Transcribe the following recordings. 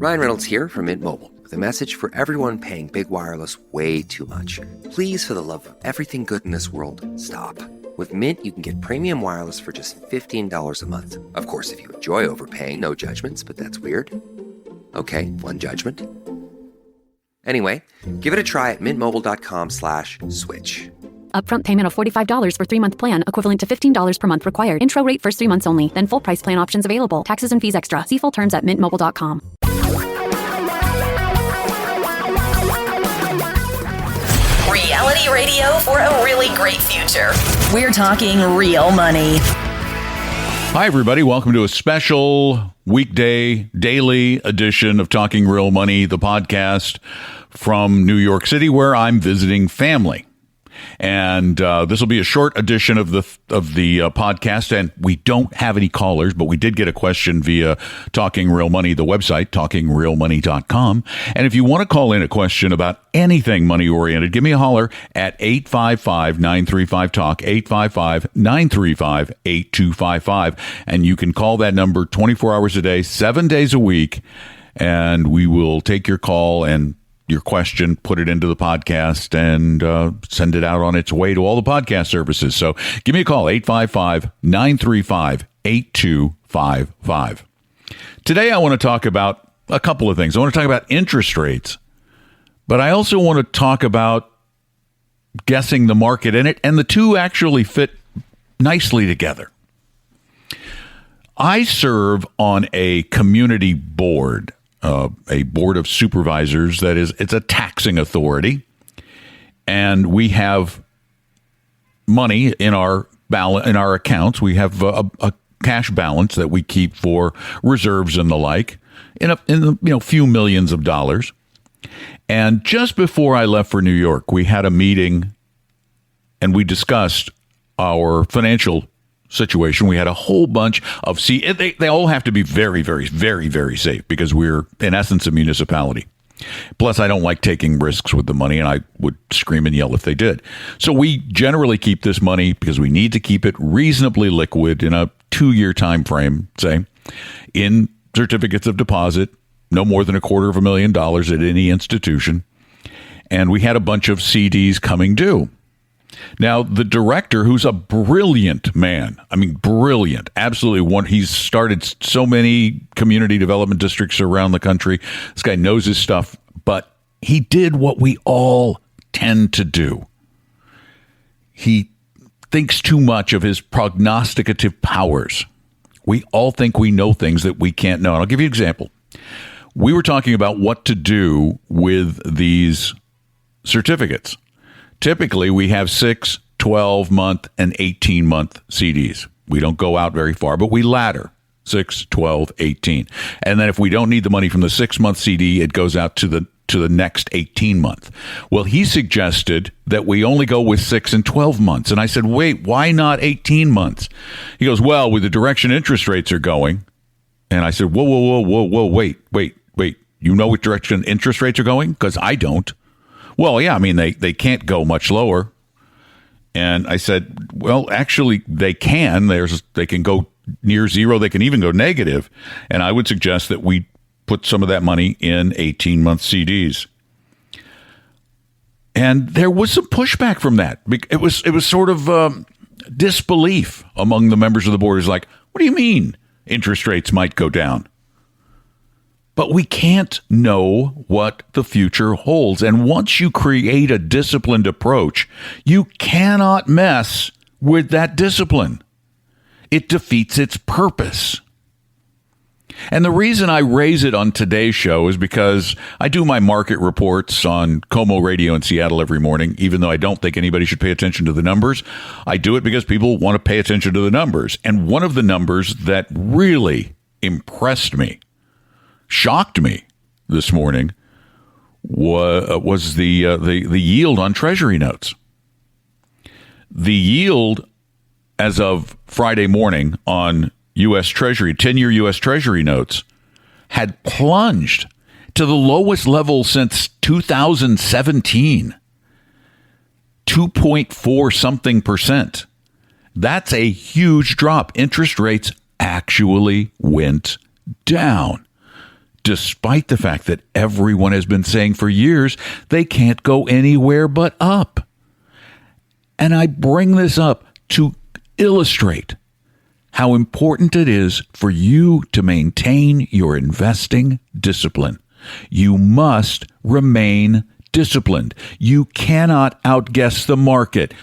Ryan Reynolds here from Mint Mobile with a message for everyone paying big wireless way too much. Please, for the love of everything good in this world, stop. With Mint, you can get premium wireless for just $15 a month. Of course, if you enjoy overpaying, no judgments, but that's weird. Okay, one judgment. Anyway, give it a try at mintmobile.com/switch. Upfront payment of $45 for 3-month plan, equivalent to $15 per month required. Intro rate first 3 months only, then full price plan options available. Taxes and fees extra. See full terms at mintmobile.com. Reality radio for a really great future. We're talking real money. Hi, everybody. Welcome to a special weekday, daily edition of Talking Real Money, the podcast from New York City, where I'm visiting family. And this will be a short edition of the podcast, and we don't have any callers, but we did get a question via Talking Real Money, the website, talkingrealmoney.com. And if you want to call in a question about anything money-oriented, give me a holler at 855-935-TALK, 855-935-8255. And you can call that number 24 hours a day, 7 days a week, and we will take your call and your question, put it into the podcast, and send it out on its way to all the podcast services. So give me a call, 855-935-8255. Today I want to talk about a couple of things. I want to talk about interest rates, but I also want to talk about guessing the market in it, and the two actually fit nicely together. I serve on a community board, a board of supervisors. It's a taxing authority, and we have money in our accounts. We have a cash balance that we keep for reserves and the like, in the few millions of dollars. And just before I left for New York, we had a meeting, and we discussed our financial situation. We had a whole bunch of they all have to be very, very, very, very safe, because we're in essence a municipality. Plus, I don't like taking risks with the money, and I would scream and yell if they did. So we generally keep this money because we need to keep it reasonably liquid in a 2-year time frame, say, in certificates of deposit, no more than $250,000 at any institution. And we had a bunch of CDs coming due. Now, the director, who's a brilliant man, brilliant, absolutely one. He's started so many community development districts around the country. This guy knows his stuff, but he did what we all tend to do. He thinks too much of his prognosticative powers. We all think we know things that we can't know. And I'll give you an example. We were talking about what to do with these certificates. Typically, we have 6, 12-month, and 18-month CDs. We don't go out very far, but we ladder 6, 12, 18. And then if we don't need the money from the 6-month CD, it goes out to the next 18-month. Well, he suggested that we only go with 6 and 12 months. And I said, wait, why not 18 months? He goes, well, with the direction interest rates are going. And I said, whoa, wait. You know what direction interest rates are going? Because I don't. Well, yeah, they can't go much lower. And I said, well, actually, they can. They can go near zero. They can even go negative. And I would suggest that we put some of that money in 18-month CDs. And there was some pushback from that. It was sort of disbelief among the members of the board. It's like, what do you mean interest rates might go down? But we can't know what the future holds. And once you create a disciplined approach, you cannot mess with that discipline. It defeats its purpose. And the reason I raise it on today's show is because I do my market reports on Como Radio in Seattle every morning, even though I don't think anybody should pay attention to the numbers. I do it because people want to pay attention to the numbers. And one of the numbers that really impressed me, shocked me this morning, was the yield on Treasury notes. The yield as of Friday morning on U.S. Treasury, 10-year U.S. Treasury notes, had plunged to the lowest level since 2017, 2.4 something percent. That's a huge drop. Interest rates actually went down. despite the fact that everyone has been saying for years they can't go anywhere but up. And I bring this up to illustrate how important it is for you to maintain your investing discipline. You must remain disciplined. You cannot outguess the market.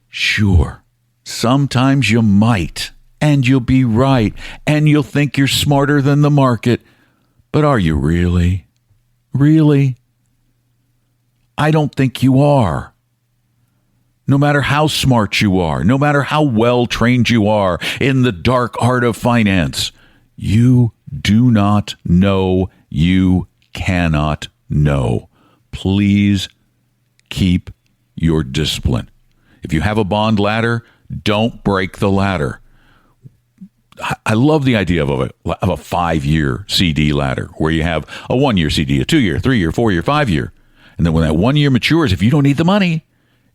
Sure, sometimes you might, and you'll be right, and you'll think you're smarter than the market. But are you really? Really? I don't think you are. No matter how smart you are, no matter how well trained you are in the dark art of finance, you do not know. You cannot know. Please keep your discipline. If you have a bond ladder, don't break the ladder. I love the idea of a 5-year CD ladder where you have a 1-year CD, a 2-year, 3-year, 4-year, 5-year. And then when that 1 year matures, if you don't need the money,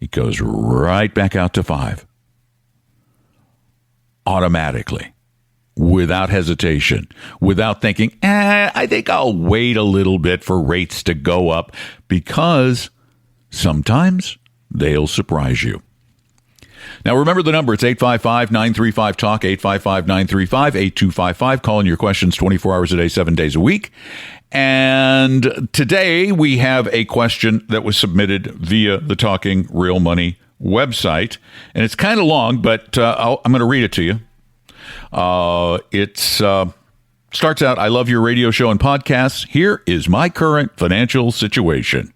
it goes right back out to 5. Automatically. Without hesitation. Without thinking, I think I'll wait a little bit for rates to go up, because sometimes they'll surprise you. Now, remember the number. It's 855-935-TALK, 855-935-8255. Call in your questions 24 hours a day, 7 days a week. And today we have a question that was submitted via the Talking Real Money website. And it's kind of long, but I'm going to read it to you. It starts out, I love your radio show and podcasts. Here is my current financial situation.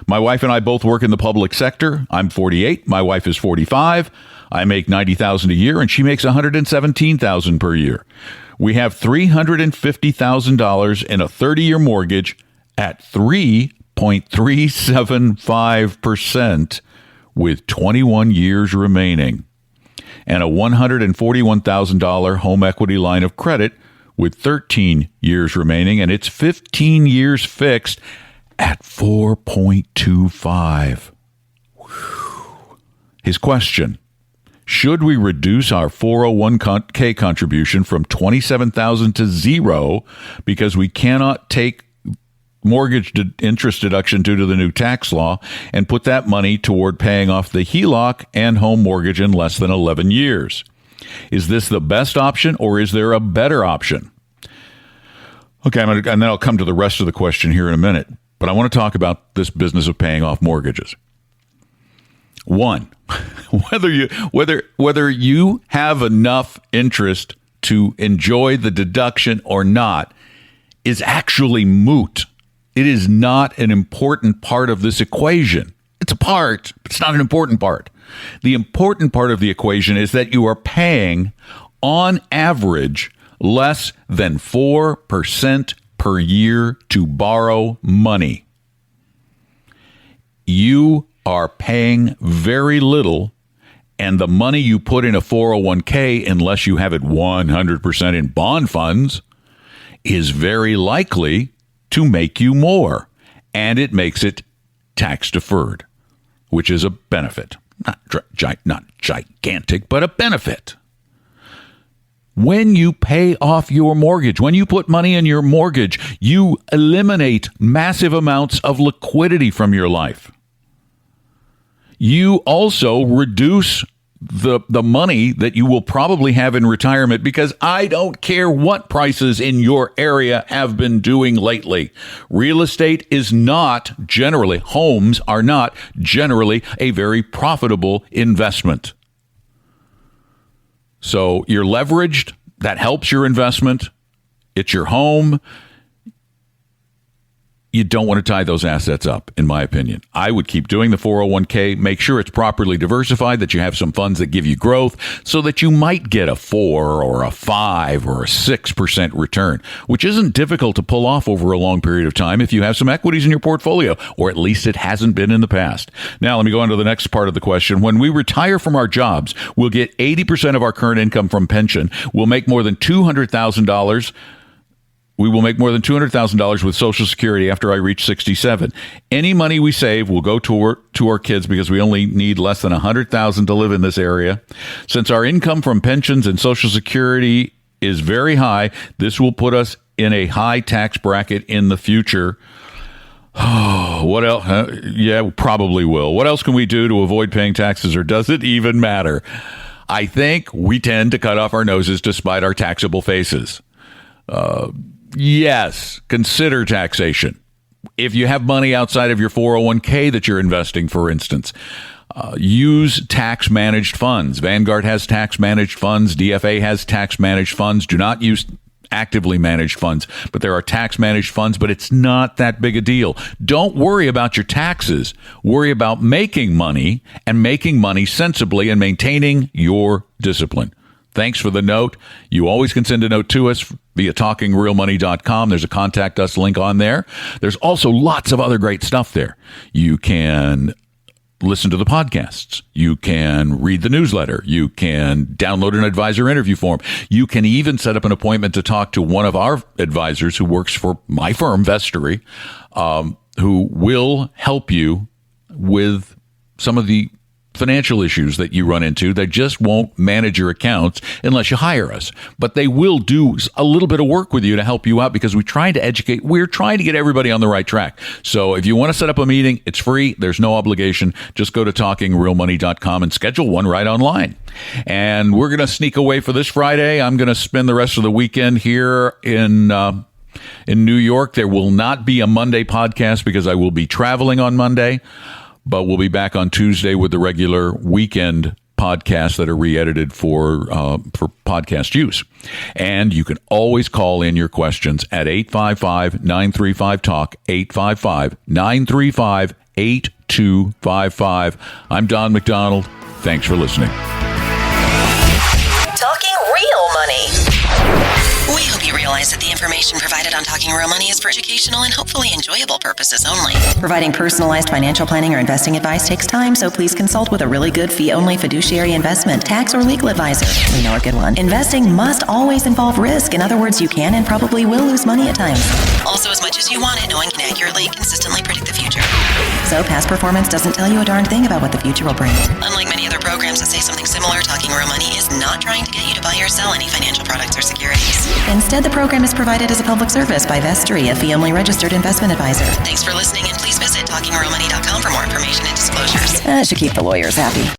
My wife and I both work in the public sector. I'm 48. My wife is 45. I make $90,000 a year, and she makes $117,000 per year. We have $350,000 in a 30-year mortgage at 3.375% with 21 years remaining, and a $141,000 home equity line of credit with 13 years remaining, and it's 15 years fixed at 4.25. His question: should we reduce our 401k contribution from $27,000 to $0 because we cannot take mortgage interest deduction due to the new tax law and put that money toward paying off the HELOC and home mortgage in less than 11 years? Is this the best option, or is there a better option? Okay, and then I'll come to the rest of the question here in a minute. But I want to talk about this business of paying off mortgages. One, whether you have enough interest to enjoy the deduction or not is actually moot. It is not an important part of this equation. It's a part, but it's not an important part. The important part of the equation is that you are paying, on average, less than 4% per year to borrow money. You are paying very little, and the money you put in a 401k, unless you have it 100% in bond funds, is very likely to make you more, and it makes it tax deferred, which is a benefit. Not gigantic, but a benefit. When you pay off your mortgage, when you put money in your mortgage, you eliminate massive amounts of liquidity from your life. You also reduce the money that you will probably have in retirement, because I don't care what prices in your area have been doing lately. Real estate is not generally, homes are not generally a very profitable investment. So you're leveraged. That helps your investment. It's your home. You don't want to tie those assets up, in my opinion. I would keep doing the 401k. Make sure it's properly diversified, that you have some funds that give you growth so that you might get a 4 or a 5 or a 6% return, which isn't difficult to pull off over a long period of time if you have some equities in your portfolio, or at least it hasn't been in the past. Now, let me go on to the next part of the question. When we retire from our jobs, we'll get 80% of our current income from pension. We'll make more than $200,000. We will make more than $200,000 with Social Security after I reach 67. Any money we save will go to our kids, because we only need less than $100,000 to live in this area. Since our income from pensions and Social Security is very high, this will put us in a high tax bracket in the future. Oh, what else? Yeah, probably will. What else can we do to avoid paying taxes, or does it even matter? I think we tend to cut off our noses despite our taxable faces. Yes, consider taxation. If you have money outside of your 401k that you're investing, for instance, use tax-managed funds. Vanguard has tax-managed funds. DFA has tax-managed funds. Do not use actively managed funds, but there are tax-managed funds, but it's not that big a deal. Don't worry about your taxes. Worry about making money and making money sensibly and maintaining your discipline. Thanks for the note. You always can send a note to us via talkingrealmoney.com. There's a contact us link on there. There's also lots of other great stuff there. You can listen to the podcasts. You can read the newsletter. You can download an advisor interview form. You can even set up an appointment to talk to one of our advisors who works for my firm, Vestory, who will help you with some of the financial issues that you run into. They just won't manage your accounts unless you hire us. But they will do a little bit of work with you to help you out, because we're trying to get everybody on the right track. So if you want to set up a meeting, it's free. There's no obligation. Just go to talkingrealmoney.com and schedule one right online. And we're going to sneak away for this Friday. I'm going to spend the rest of the weekend here in New York. There will not be a Monday podcast because I will be traveling on Monday. But we'll be back on Tuesday with the regular weekend podcasts that are re-edited for podcast use. And you can always call in your questions at 855-935-TALK, 855-935-8255. I'm Don McDonald. Thanks for listening. Talking Real Money. We hope you realize that the information provided on Talking Real Money is for educational and hopefully enjoyable purposes only. Providing personalized financial planning or investing advice takes time, so please consult with a really good fee-only fiduciary investment, tax, or legal advisor. We know a good one. Investing must always involve risk. In other words, you can and probably will lose money at times. Also, as much as you want it, no one can accurately, consistently predict the future. So past performance doesn't tell you a darn thing about what the future will bring. Unlike many other programs that say something similar, Talking Real Money is not trying to get you to buy or sell any financial products or securities. Instead, the program is provided as a public service by Vestory, a fee-only registered investment advisor. Thanks for listening, and please visit talkingrealmoney.com for more information and disclosures. That should keep the lawyers happy.